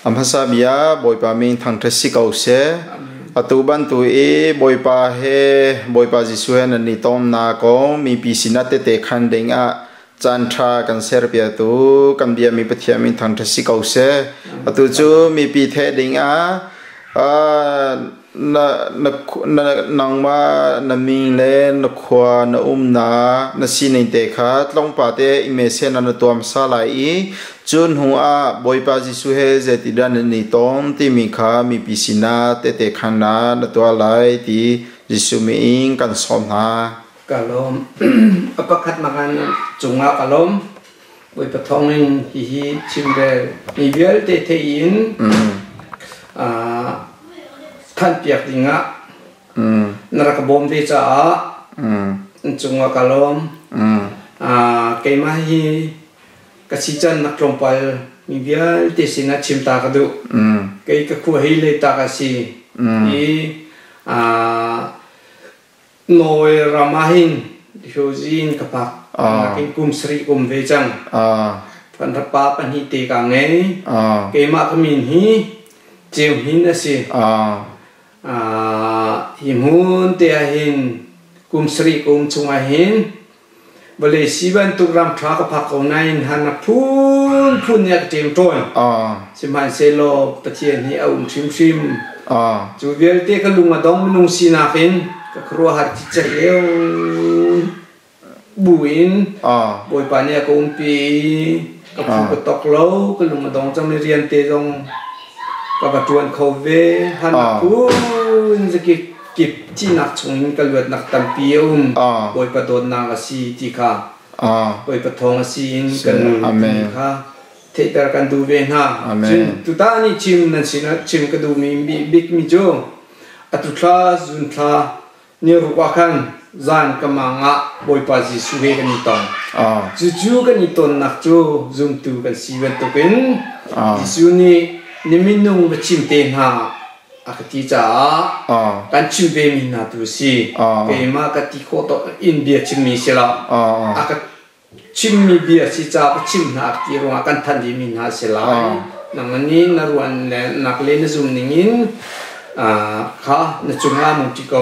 อัมพาสาบิยาบอยปามิงทางเทสิกเอาเสอตุบันตุเอบอยปาเฮบอยปาจิสุเฮนันนิตอมนาโกมีปีสินาเตเตคันเดงอะจันทรากันเซร์เปียตุกันเบียมีปฏิยามิงทางเทสิกเอาเสอตุจูมีปีเทเดงอะนางมานามิงเลนขวานนาสินิเตคาตลงปาเตอิเมเซนันตัวมซาลายจุนหัวบอยปาจิสุเฮเจติดานนิตอนที่มีขามีปิสินาเตเตขันนานตัวลายที่จิสุมีอิงกันสอนนากะลมอปคัดมากันจุงอากะลมบอยปะทองอินฮิชิมเบมีเวลเตเตอินท่านเปียกดิงะนรกบอมเดจ่าจุงอากาลมเกมาฮีกสิจันนักลงไปมีเบียลเตสินะชิมตากระดูเกยกะคูฮิเลตากสิอีโนยรามาหินโชจินกับปักกินกุมสรีกุมเวจังพันธปาปันฮิเตกังเงเกมาขมินฮีเจียวหินนะสิหิมหุนเตียหินกุมสรีกุมชงหินบริสิบันตุกรำทรากพักเอาในหันพูนอยากเจียมต้นสิมันเซโลปะเทียนที่เอาชิมจูเวลเตกลุงมาดองนุงสีนาคินก็ครัวหัดจิตเลี้ยวบุญบอยปานเนี่ยกุมปีกับผู้กตกเล้ากลุงมาดองจำเรียนเตจงกับจวนเขาเวหันพูนจะกิบที่นักชงกันเลือดนักตัมปีบอยปะโดนนางสีที่ข้าบอยปะทองสีนกันข้าเทตกันดูเวน่าจุดตานี่ชิมนั่นสินะชิมกันดูมีบิ๊กมิโจอัตุทลาจุนทลาเนี่ยรู้ว่ากันจานกำมังอ่ะบอยปะจิสุเฮกันนี่ตอนจู่ๆกันนี่ตอนนักโจจุ่มตูกันสีวันตุกันจิสุนี่นิมินุงไปชิมเตนหาอากติจ่าการชิมเวมินาตุสีเกมากติโคตอินเดียชิมมีเสละอากชิมมีเบียสิจ่าไปชิมนักที่รวงกันทันดีมินาเสละนังนี้นรวนนักเล่นซุ่มนิ่งข้านจุงอามุจิโก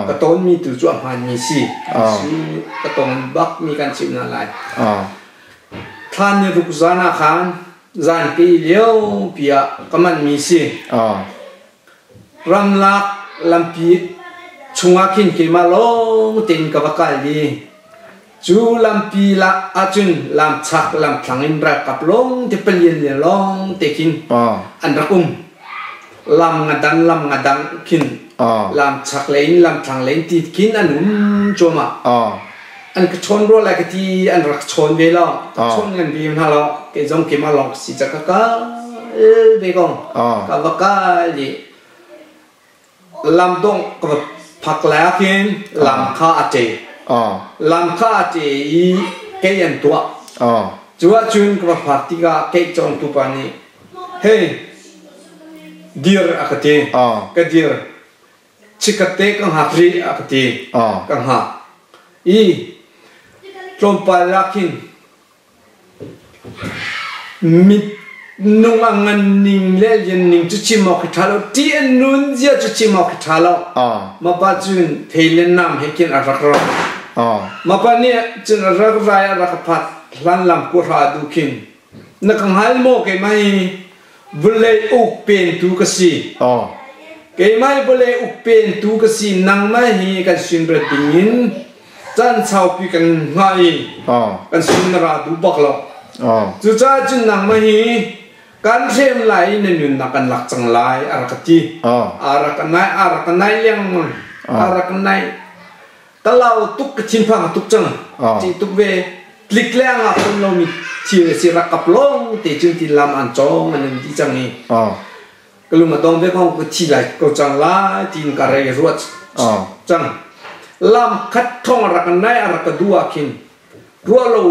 กระต้นมีตัวจวบมันมีสิกระต้นบักมีการชิมนั่นแหละท่านนี่รุกซานาคานจานกีเลี้ยวเปียกมันมีสิรำลักลำปีชงอาคินเกมาลงเต็นกับกาลีจูลำปีละอาจุนลำชักลำพลังอินรักกับลงที่เป็นยันเลยลงเตกินอันรักลำงาดังกินลำชักเลนลำพลังเลนติดกินอันนุ่มโจมาอันก็ชนรัวอะไรก็ที่อันรักชนเวลาชนเงินบีมฮะเราเกจงเกมาลองสิจักกะเบกงกับกาลีลำดงกับผักแล้วกินลำข้าเจลำข้าเจอีเกยันตัวจัวจุนกับผักที่กะเกจงตุปานีเฮ้ดีร์อักตีก็ดีร์ชิคเตกังหักรีอักตีกังหักอีตรงไปลักขินมินุ่งอันนิ่งเลี้ยนนิ่งจุดชิมอกิทาโลที่อันนู้นเจ้าจุดชิมอกิทาโลมาปัจจุบันเทเลนน้ำให้กินอะไรก็มาปัจจุบันจุนรักไรรักพัดหลังลำกุราดูขินนักหายโมเกไม่บุเล่อุกเป็นตุกสีเกไม่บุเล่อุกเป็นตุกสีนังไม่ฮีกันสินบดิงินจันชาวปีกันง่ายกันสินราดูบักลจุจ้าจุนนังไม่ฮีการเชื่อมไหลในหนุนนักกันหลักจังไหลอารักจีอารักนายเลี้ยงมันอารักนายตะเลาตุกชินพังตุกจังจีตุกเวลิกแรงอ่ะคนเรามีที่สิรักกับลงแต่จุนที่ลำอันจงมันที่จังนี้ก็ลุมาตรงเวกองก็ที่ไหลก็จังไหลที่นการเรรวดจังลำคัดท่องรักนายอารักดูอาคินรัวเรา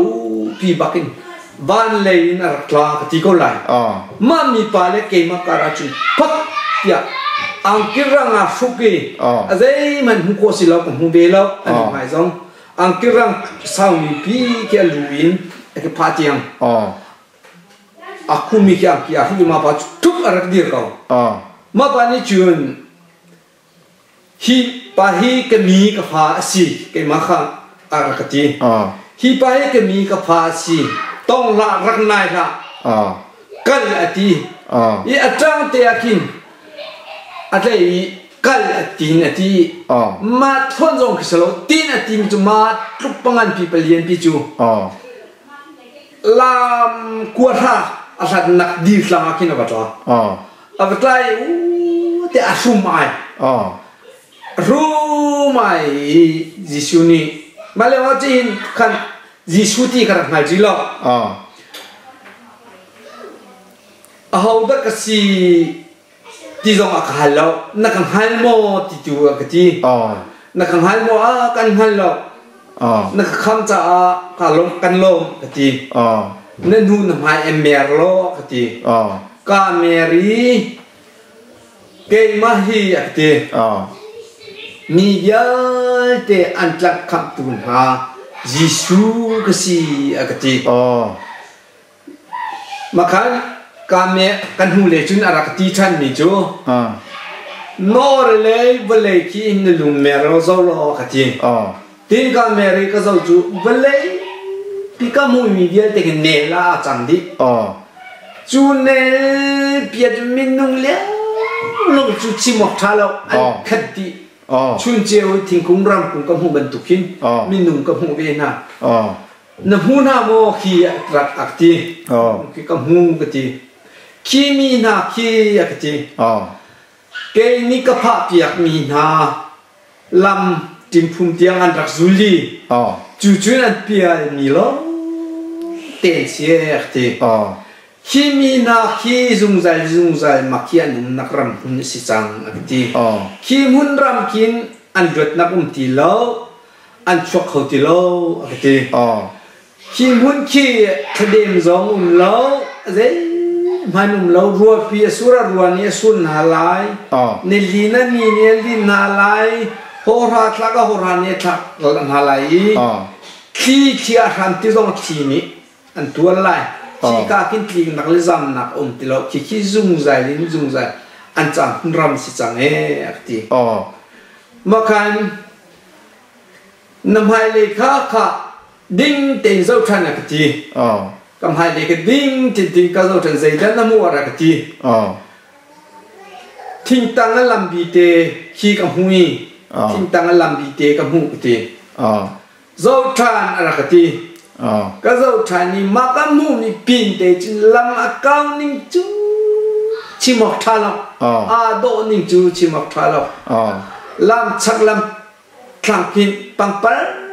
ปีบักินบ้านเลยนะรักลาที่ก็ไหลมามีปาเลเกมาการาจุพักเดียอังกิรังอาฟุกีอะไรมันหุโกสิลาของหุเบลาอันนี้หมายถึงอังกิรังสามีพี่แกลูวินไอ้พาเตียง aku mikir aku ma pa tup arak dir kau ma pa ni chun hi pa hi ke mi ka pha si ke ma kha arakati hi pa hi ke mi ka pha si tong la rak nai la kal ati I atang te akin atlei kal atin ati ma thon jong kisalo tin atin chu ma tluk pangan pi palian pi chu lam kuatha asat nak di slang akin abatwa abatlai te asumai rumai jisuni malewa chin kan jisuti karak ngai jilo ahauda kasi tizong akahalo nakang halmo titu akati nakang halmo kan halo nakakhamcha kalom kanlom kati nanu namai emerlo kati kameri ke mahi akati miyal te antlak kampun ha jisu kasi akati makan kami kan hule chun arakati chan ni jo nor le bale ki in lu mero zolo kati tin kameri ka zo chu bale pika mu mi dia te ne la chang di chu ne piet min nung le lo chu chi mok tha lo an khati chun jeo tin kung ram kung ka mu ban tukin min nung ka mu ve na na hu na mo ki rak akti ki ka mu kati kimi na ki akti ke ni ka pha piak mi na lam tim phum tiang an rak zuli chu chu an pia mi lo ten sie akti kimi na ki zung zai makian nak ram hun si chang akti ki mun ram kin an dot na ti lo an chok ho ti lo akti ki mun ki thadem zong lo ze manum lo ruwa pi sura ruwa ni sun halai nelina ni nelin halai hora tlaga hora ni thak halai ki a ram ti zong ki ni an tuan lai ki ka kin ti nak le zam nak ti lo ki zung zai an chang ram si chang e akti makan namhai le kha ding ten zo than akti kam hai le ke ding tin ka zo than zai dan namu ara kati thing tang lam bi te khi kam hui thing tang lam bi te kam hu te zo than ara kati ka zo than ni ma kam hu mi pin te chin lam akau ning chu chi mok tha lo do ning chu chi mok tha lo lam chak lam thang pin pang par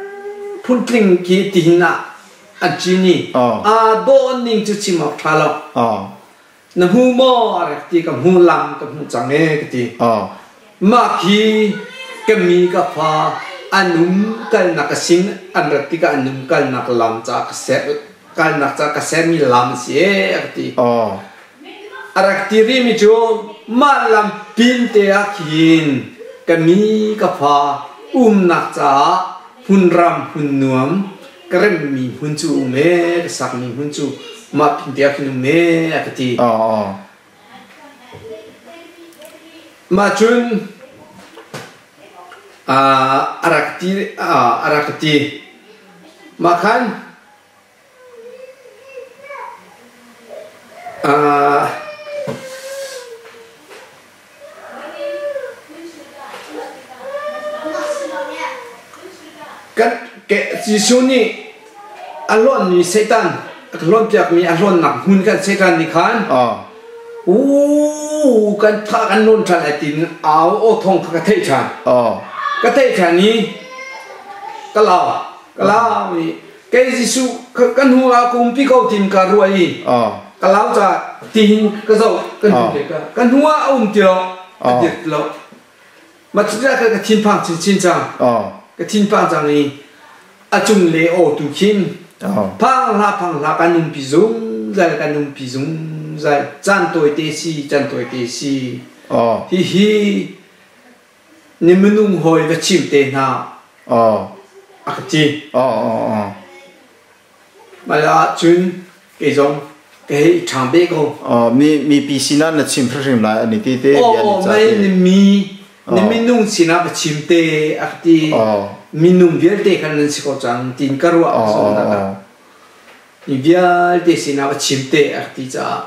phun tling ki ti na ajini do ning chu chi mok tha lo na hu mo arakti kam hu lam kam hu change kati ma khi kami ka pha anum kal nakasin anrati ka anum kal nak lam cha ka se kal nak cha ka se mi lam sie akti arakti ri mi chu ma lam pin te akhin kami ka pha nak cha hun ram hun nuam keren mi hun chu me sak mi hun chu ma pin te akhin me akti ma chun arakti makan kan ke sisuni alon ni setan alon piak mi alon nak hun kan setan ni kan kan tha kan non than atin ao o thong ka thei chan ka thei chan ni ka lao ni ke jisu kan hua kum pi ko tim ka ruai ka lao cha tin ka zo kan hua ti lo dit lo ma chira ka tin phang chin chang cái thiên phang rằng này chung lệ ô tu kim phang la cái nung pizung ra cái nung pizung ra chan tuổi tê si hi ni menung hồi và chim tê na chi mà là chun cái giống cái thằng bé cô mi pi xin là chim phơi rìm lại anh ấy tí tí mấy mi nung xin là chim tê thì mi nung việc tê khăn nên có chẳng tin cả rồi mi việc tê xin là chim tê thì cha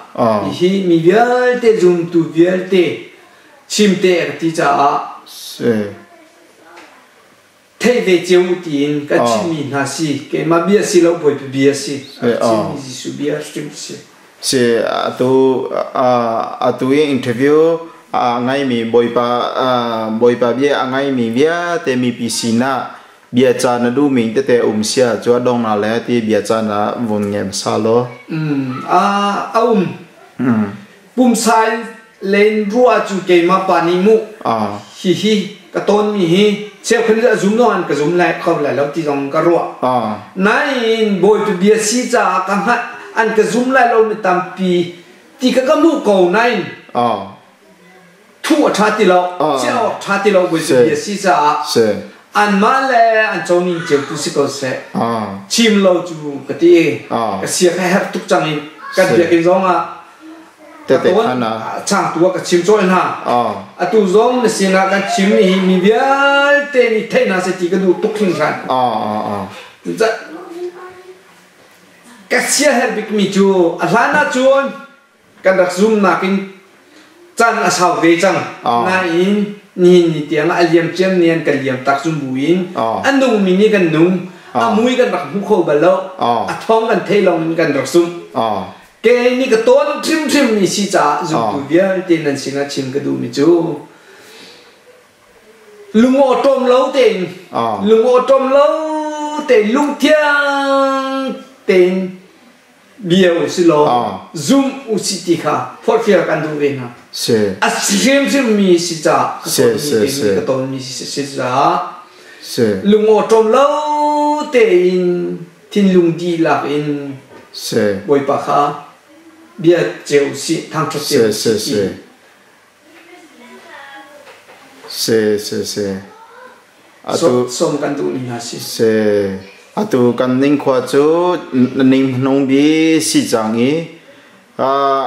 thì mi việc tê dùng tu việc tê chim tê thì cha thế về chiều tiền cái chim mi na si cái mà bia si lâu bồi bia si chim mi si bia chim si se atu interview ngai mi boipa bia ngai mi bia te mi pisina bia cha na du ming te sia chua dong na le ti bia cha na vun ngem sa lo bum sai len rua chu ke ma pani mu hi ka ton mi hi seo khan ra zum no an ka zum lai khom lai lo ti jong ka rua nai boi tu bia si cha ka ha an ka zum lai lo mi tam pi ti ka mu ko nai thu tha ti lo seo tha ti lo boi tu bia si cha an ma le an chong ning cheu tu si ko se chim lo chu ka ti ka sia ka har tuk chang in ka bia ke jong a te khana chang tu ka chim choi na tu zong na sina ka chim ni mi bia te ni the na se ti ka du tuk thing khan za ka sia her bik mi chu alana chuan ka dak zum na kin chan a sau ve chang na in ni tiang a liam chem nian ka liam tak zum buin an nu mi ni kan nung a mui kan dak hu kho ba lo a thong kan thei long kan dak sum cái này cái tôn chim chim ni si cha dùng tu bia tên là sinh ra chim cái du mi chú lung ô trôm lâu tên lung ô trôm lâu tên lung thiang tên bia u si lo zoom u si ti kha phot phia kan du ve na a chim chim mi si cha cái tôn mi si cha lung ô trôm lâu tên thiên lung đi lạc in bồi pa kha bia chiều si thang cho chiều atu som kan tu ni ha si atu kan ning khwa chu ning nong bi si changi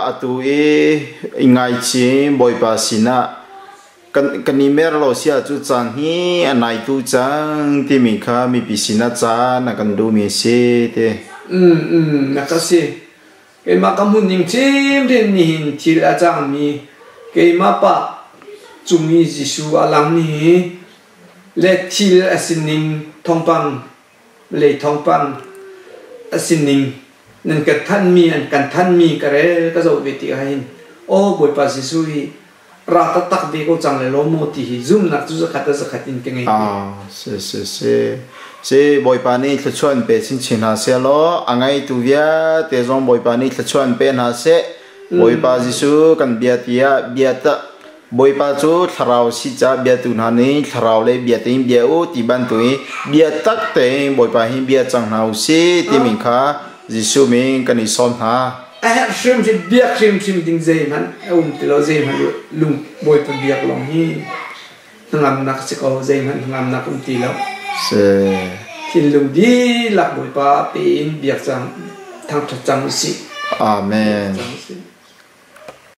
atu ingai chi boi pa sina kan ni mer lo sia chu chang hi anai tu chang ti mi kha mi pi sina cha na kan du mi si te na ka si cái mà cảm hứng những chim đến nhìn thì là chẳng mi cái mà ba chúng mi Giêsu alang mi lệ thì là xin nín thong bằng lệ thong bằng xin nín nên cái thân mi anh cái thân mi cái đấy cái dấu về tiệt hay ô buổi ba Giêsu hi ra tất tắc về cô chẳng lẽ lo một thì zoom nát chú khát in cái ngày se boi pa ni thla chuan pe chin ha se lo angai tu via te zong boi pa ni thla chuan pe na se boi pa Giêsu kan bia tia bia ta boi pa chu tharau si cha bia tu na ni tharau le bia te bia u ti ban tu bia tak te boi pa hi bia chang nau si ti min kha Giêsu min kan ni som ha shrim si bia shrim ding zai man ti lo zai man lung boi pa bia long hi ngam nak se ko zai man ngam nak ti lo thiên lùng đi lạc bụi ba pin việc rằng thằng thật chẳng si amen